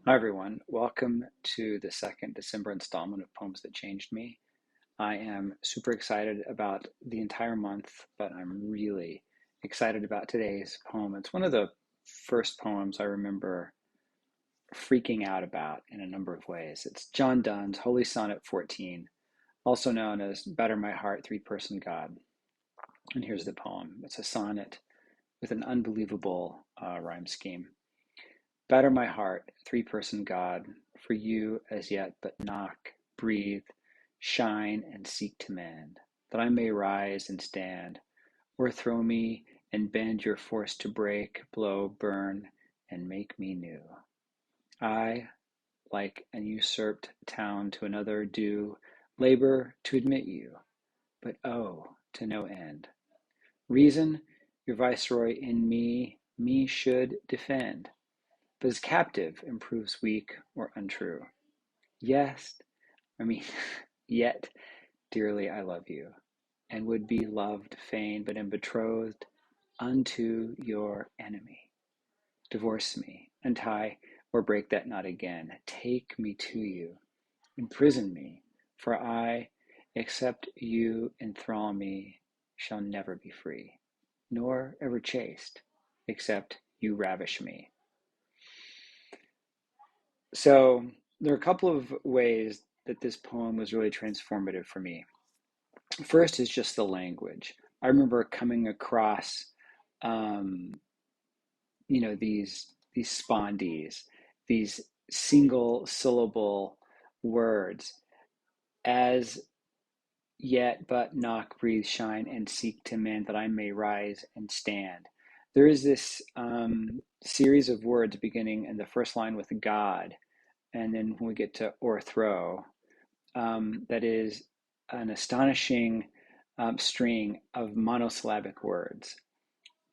Hi, everyone. Welcome to the second December installment of Poems That Changed Me. I am super excited about the entire month, but I'm really excited about today's poem. It's one of the first poems I remember freaking out about in a number of ways. It's John Donne's Holy Sonnet 14, also known as Better My Heart, Three-Person God. And here's the poem. It's a sonnet with an unbelievable rhyme scheme. Better my heart, three-person God, for you as yet but knock, breathe, shine, and seek to mend, that I may rise and stand, o'erthrow me and bend your force to break, blow, burn, and make me new. I, like an usurped town to another, do labor to admit you, but oh, to no end. Reason, your viceroy in me should defend, but as captive and proves weak or untrue. Yes, I mean, yet dearly I love you, and would be loved fain, but am betrothed unto your enemy. Divorce me, untie or break that knot again. Take me to you, imprison me, for I, except you enthrall me, shall never be free, nor ever chaste, except you ravish me. So there are a couple of ways that this poem was really transformative for me. First is just the language. I remember coming across, um, these spondees, these single syllable words, as yet but knock, breathe, shine, and seek to mend, that I may rise and stand. There is this series of words beginning in the first line with God, and then when we get to o'erthrow, that is an astonishing string of monosyllabic words.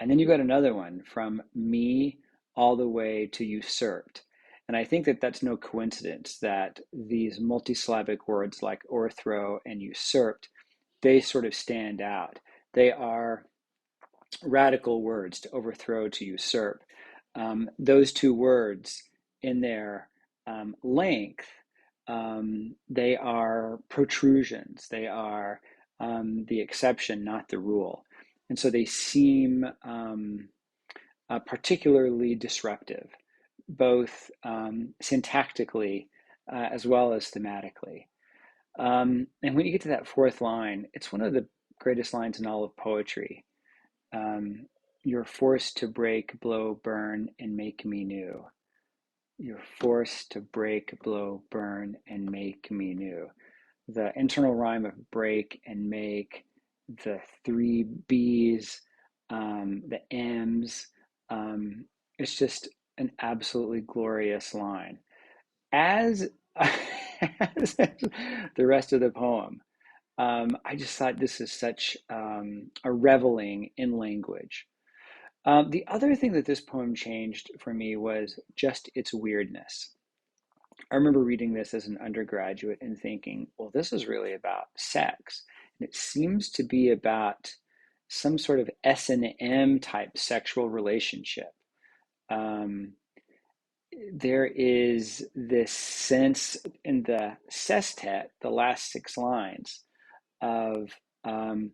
And then you've got another one from me all the way to usurped. And I think that that's no coincidence that these multisyllabic words like o'erthrow and usurped, they sort of stand out. They are radical words, to overthrow, to usurp. Those two words in their length, they are protrusions. They are the exception, not the rule. And so they seem particularly disruptive, both syntactically as well as thematically. And when you get to that fourth line, it's one of the greatest lines in all of poetry. You're forced to break, blow, burn, and make me new. You're forced to break, blow, burn, and make me new. The internal rhyme of break and make, the three B's, the M's, it's just an absolutely glorious line. As, as the rest of the poem, I just thought this is such a reveling in language. The other thing that this poem changed for me was just its weirdness. I remember reading this as an undergraduate and thinking, well, this is really about sex. And it seems to be about some sort of S&M type sexual relationship. Um, there is this sense in the sestet, the last six lines, of um,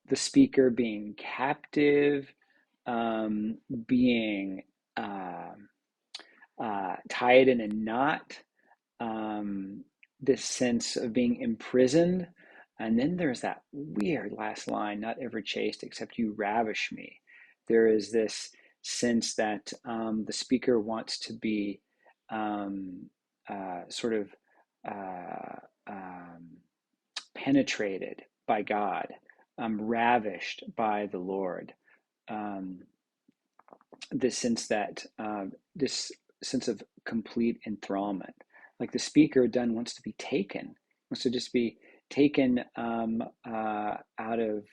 the speaker being captive, being tied in a knot, this sense of being imprisoned. And then there's that weird last line, not ever chaste, except you ravish me. There is this sense that the speaker wants to be sort of uh, um, penetrated by God, ravished by the Lord. Um, this sense that this sense of complete enthrallment, like the speaker Donne wants to be taken, wants to just be taken out of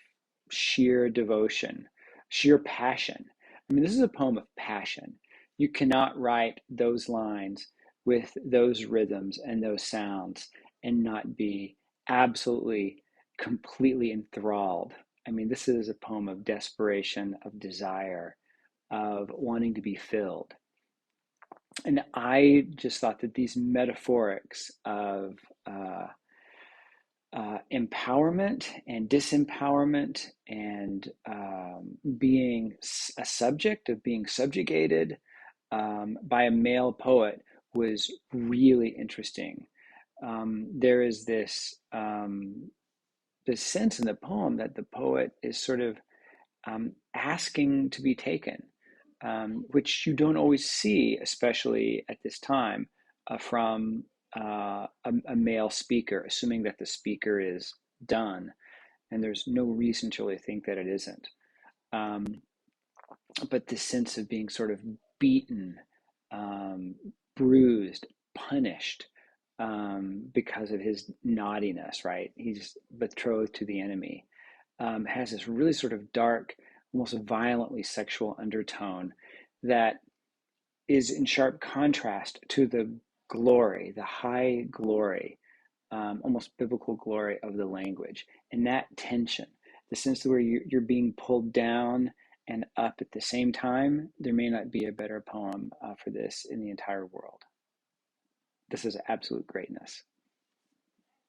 sheer devotion, sheer passion. I mean, this is a poem of passion. You cannot write those lines with those rhythms and those sounds and not be absolutely, completely enthralled. I mean, this is a poem of desperation, of desire, of wanting to be filled. And I just thought that these metaphorics of empowerment and disempowerment and being a subject, of being subjugated by a male poet was really interesting. There is this sense in the poem that the poet is sort of asking to be taken, which you don't always see, especially at this time, from a male speaker, assuming that the speaker is done. And there's no reason to really think that it isn't. Um, but this sense of being sort of beaten, um, bruised, punished because of his naughtiness, right? He's betrothed to the enemy, has this really sort of dark, almost violently sexual undertone that is in sharp contrast to the glory, the high glory, almost biblical glory of the language. And that tension, the sense where you're being pulled down and up at the same time, there may not be a better poem for this in the entire world. This is absolute greatness.